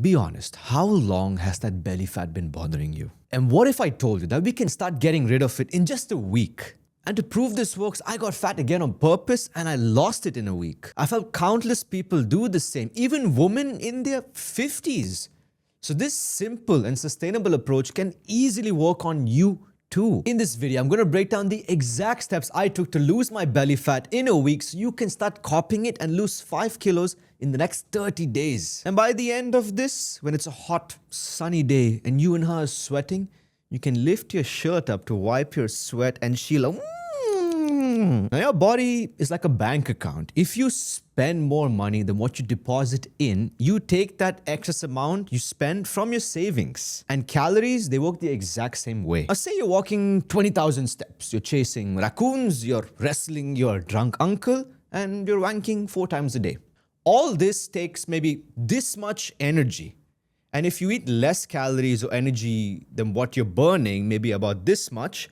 Be honest, how long has that belly fat been bothering you? And what if I told you that we can start getting rid of it in just a week? And to prove this works, I got fat again on purpose and I lost it in a week. I've helped countless people do the same, even women in their 50s. So this simple and sustainable approach can easily work on you too. In this video, I'm going to break down the exact steps I took to lose my belly fat in a week so you can start copying it and lose 5 kilos in the next 30 days. And by the end of this, when it's a hot, sunny day and you and her are sweating, you can lift your shirt up to wipe your sweat and she'll Now your body is like a bank account. If you spend more money than what you deposit in, you take that excess amount you spend from your savings. And calories, they work the exact same way. Now say you're walking 20,000 steps, you're chasing raccoons, you're wrestling your drunk uncle, and you're wanking 4 times a day. All this takes maybe this much energy. And if you eat less calories or energy than what you're burning, maybe about this much,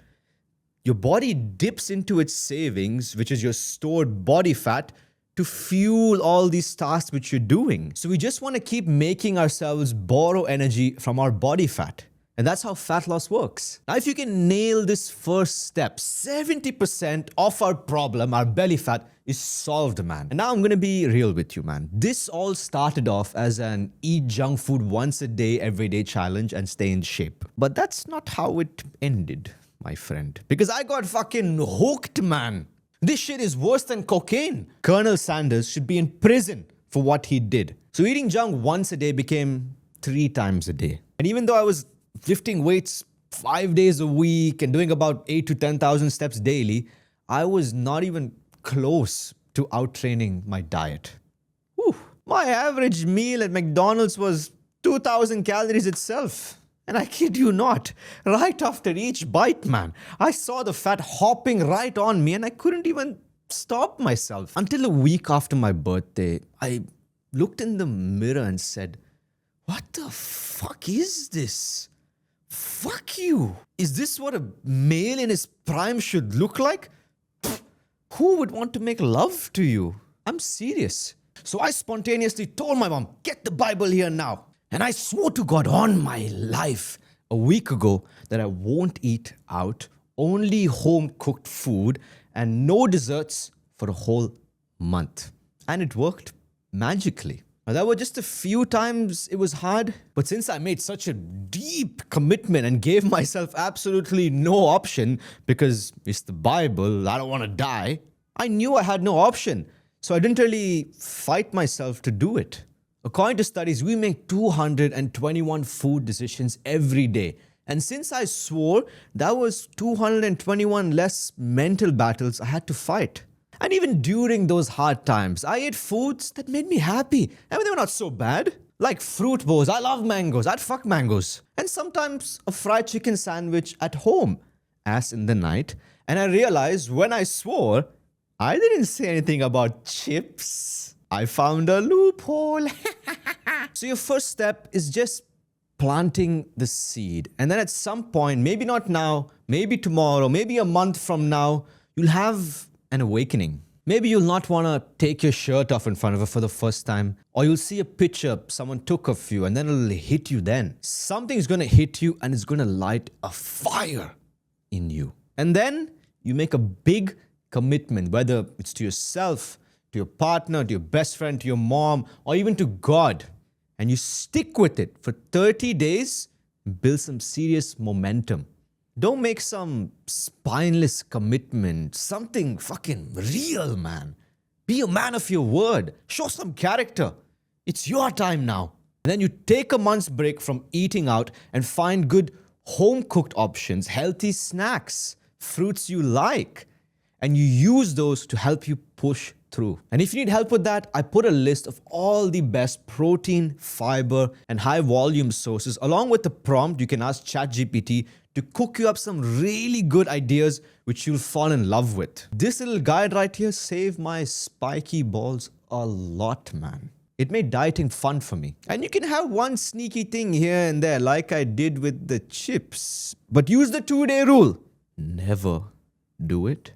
your body dips into its savings, which is your stored body fat, to fuel all these tasks which you're doing. So we just want to keep making ourselves borrow energy from our body fat. And that's how fat loss works. Now, if you can nail this first step, 70% of our problem, our belly fat, is solved, man. And now I'm going to be real with you, man. This all started off as an eat junk food once a day, every day challenge and stay in shape. But that's not how it ended, my friend. Because I got fucking hooked, man. This shit is worse than cocaine. Colonel Sanders should be in prison for what he did. So eating junk once a day became 3 times a day. And even though I was lifting weights 5 days a week and doing about 8 to 10,000 steps daily, I was not even close to outtraining my diet. Whew. My average meal at McDonald's was 2,000 calories itself. And I kid you not, right after each bite, man, I saw the fat hopping right on me and I couldn't even stop myself. Until a week after my birthday, I looked in the mirror and said, "What the fuck is this? Fuck you. Is this what a male in his prime should look like? Pfft, who would want to make love to you? I'm serious." So I spontaneously told my mom, "Get the Bible here now." And I swore to God on my life a week ago that I won't eat out, only home-cooked food and no desserts for a whole month. And it worked magically. Now, there were just a few times it was hard, but since I made such a deep commitment and gave myself absolutely no option because it's the Bible, I don't want to die, I knew I had no option. So I didn't really fight myself to do it. According to studies, we make 221 food decisions every day. And since I swore, that was 221 less mental battles I had to fight. And even during those hard times, I ate foods that made me happy. I mean, they were not so bad. Like fruit bowls. I love mangoes. I'd fuck mangoes. And sometimes a fried chicken sandwich at home, as in the night. And I realized when I swore, I didn't say anything about chips. I found a loophole. So your first step is just planting the seed. And then at some point, maybe not now, maybe tomorrow, maybe a month from now, you'll have an awakening. Maybe you'll not want to take your shirt off in front of her for the first time. Or you'll see a picture someone took of you and then it'll hit you then. Something's going to hit you and it's going to light a fire in you. And then you make a big commitment, whether it's to yourself, to your partner, to your best friend, to your mom, or even to God. And you stick with it for 30 days, build some serious momentum. Don't make some spineless commitment, something fucking real, man. Be a man of your word. Show some character. It's your time now. And then you take a month's break from eating out and find good home-cooked options, healthy snacks, fruits you like, and you use those to help you push through. And if you need help with that, I put a list of all the best protein, fiber, and high volume sources, along with the prompt you can ask ChatGPT to cook you up some really good ideas which you'll fall in love with. This little guide right here saved my spiky balls a lot, man. It made dieting fun for me. And you can have one sneaky thing here and there, like I did with the chips. But use the 2-day rule. Never do it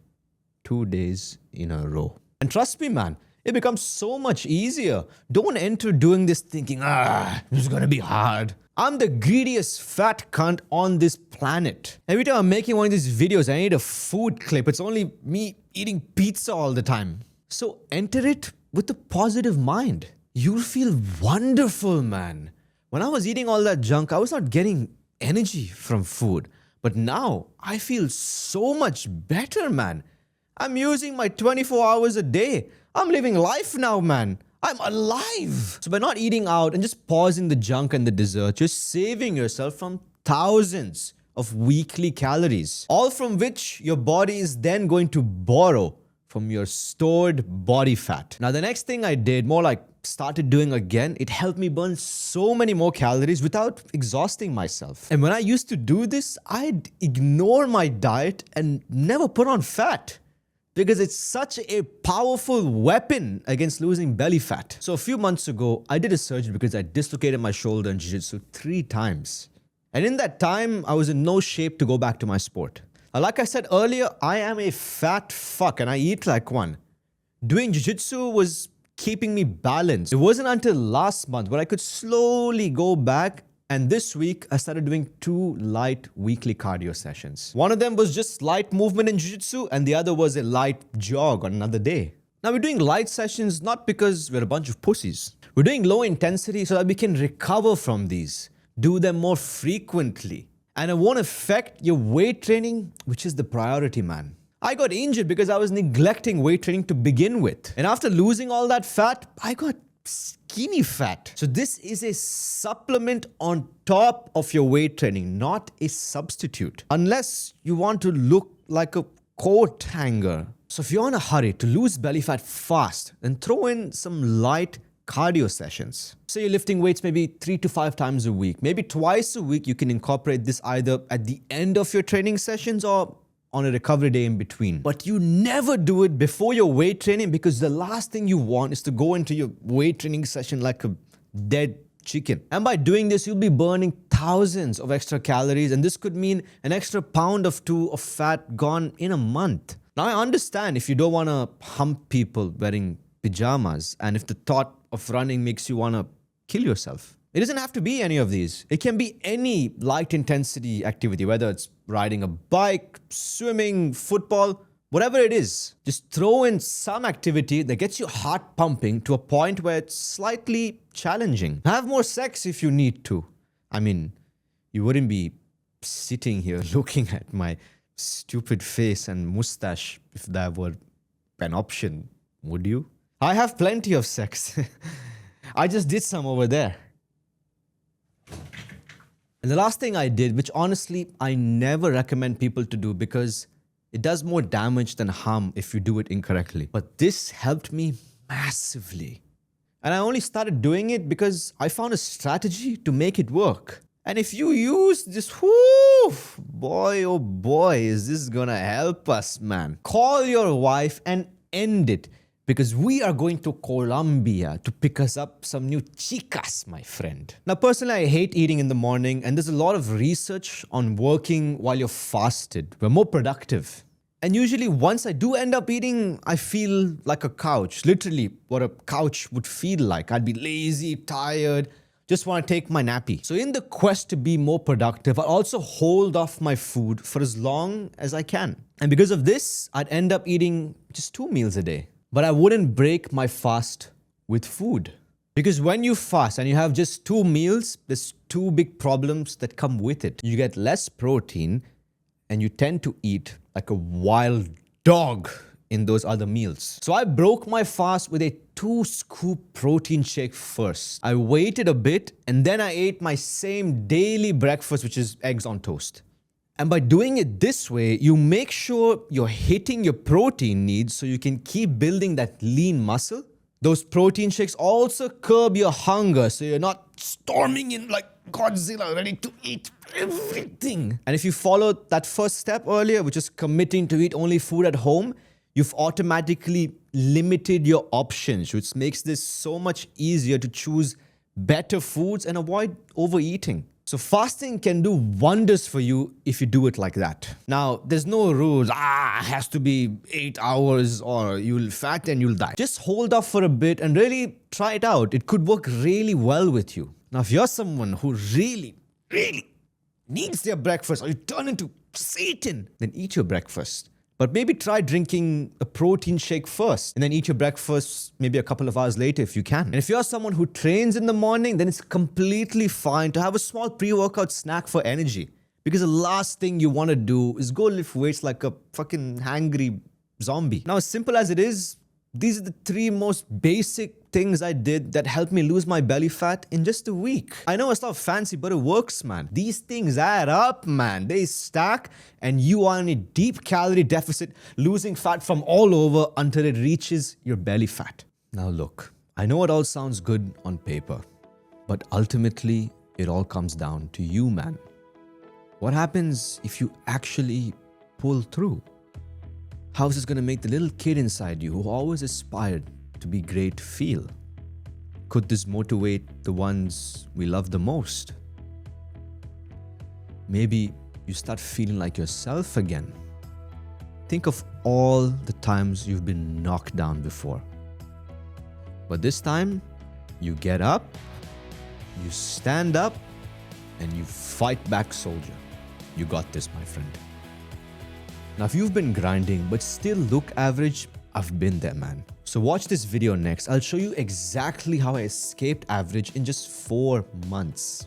2 days in a row. And trust me, man, It becomes so much easier. Don't enter doing this thinking, this is gonna be hard. I'm the greediest fat cunt on this planet. Every time I'm making one of these videos, I need a food clip. It's only me eating pizza all the time. So enter it with a positive mind. You'll feel wonderful, man. When I was eating all that junk, I was not getting energy from food. But now I feel so much better, man. I'm using my 24 hours a day. I'm living life now, man. I'm alive. So by not eating out and just pausing the junk and the dessert, you're saving yourself from thousands of weekly calories, all from which your body is then going to borrow from your stored body fat. Now, the next thing I did, more like started doing again, it helped me burn so many more calories without exhausting myself. And when I used to do this, I'd ignore my diet and never put on fat, because it's such a powerful weapon against losing belly fat. So a few months ago, I did a surgery because I dislocated my shoulder in jiu-jitsu 3 times. And in that time, I was in no shape to go back to my sport. Like I said earlier, I am a fat fuck and I eat like one. Doing jiu-jitsu was keeping me balanced. It wasn't until last month where I could slowly go back, and this week I started doing 2 light weekly cardio sessions. One of them was just light movement in jiu-jitsu and the other was a light jog on another day. Now we're doing light sessions not because we're a bunch of pussies. We're doing low intensity so that we can recover from these, do them more frequently. And it won't affect your weight training, which is the priority, man. I got injured because I was neglecting weight training to begin with. And after losing all that fat, I got skinny fat. So this is a supplement on top of your weight training, not a substitute. Unless you want to look like a coat hanger. So if you're in a hurry to lose belly fat fast, then throw in some light cardio sessions. So you're lifting weights maybe 3 to 5 times a week. Maybe twice a week you can incorporate this either at the end of your training sessions or on a recovery day in between. But you never do it before your weight training, because the last thing you want is to go into your weight training session like a dead chicken. And by doing this, you'll be burning thousands of extra calories, and this could mean an extra pound of 2 of fat gone in a month. Now I understand if you don't want to hump people wearing pajamas, and if the thought of running makes you want to kill yourself. It doesn't have to be any of these. It can be any light intensity activity, whether it's riding a bike, swimming, football, whatever it is. Just throw in some activity that gets your heart pumping to a point where it's slightly challenging. Have more sex if you need to. I mean, you wouldn't be sitting here looking at my stupid face and mustache if that were an option, would you? I have plenty of sex. I just did some over there. And the last thing I did, which honestly I never recommend people to do because it does more damage than harm if you do it incorrectly. But this helped me massively. And I only started doing it because I found a strategy to make it work. And if you use this, whoo, boy, oh boy, is this gonna help us, man. Call your wife and end it. Because we are going to Colombia to pick us up some new chicas, my friend. Now, personally, I hate eating in the morning, and there's a lot of research on working while you're fasted. We're more productive. And usually, once I do end up eating, I feel like a couch. Literally, what a couch would feel like. I'd be lazy, tired, just want to take my nappy. So in the quest to be more productive, I'll also hold off my food for as long as I can. And because of this, I'd end up eating just 2 meals a day. But I wouldn't break my fast with food. Because when you fast and you have just 2 meals, there's 2 big problems that come with it. You get less protein and you tend to eat like a wild dog in those other meals. So I broke my fast with a 2-scoop protein shake first. I waited a bit and then I ate my same daily breakfast, which is eggs on toast. And by doing it this way, you make sure you're hitting your protein needs so you can keep building that lean muscle. Those protein shakes also curb your hunger so you're not storming in like Godzilla ready to eat everything. And if you followed that first step earlier, which is committing to eat only food at home, you've automatically limited your options, which makes this so much easier to choose better foods and avoid overeating. So fasting can do wonders for you if you do it like that. Now, there's no rules. It has to be 8 hours or you'll fat and you'll die. Just hold off for a bit and really try it out. It could work really well with you. Now, if you're someone who really needs their breakfast or you turn into Satan, then eat your breakfast. But maybe try drinking a protein shake first and then eat your breakfast maybe a couple of hours later if you can. And if you're someone who trains in the morning, then it's completely fine to have a small pre-workout snack for energy. Because the last thing you want to do is go lift weights like a fucking hangry zombie. Now, as simple as it is, these are the 3 most basic things I did that helped me lose my belly fat in just a week. I know it's not fancy, but it works, man. These things add up, man. They stack, and you are in a deep calorie deficit, losing fat from all over until it reaches your belly fat. Now look, I know it all sounds good on paper, but ultimately, it all comes down to you, man. What happens if you actually pull through? How is this going to make the little kid inside you who always aspired to be great feel? Could this motivate the ones we love the most? Maybe you start feeling like yourself again. Think of all the times you've been knocked down before. But this time, you get up, you stand up, and you fight back, soldier. You got this, my friend. Now, if you've been grinding but still look average, I've been there, man. So watch this video next. I'll show you exactly how I escaped average in just 4 months.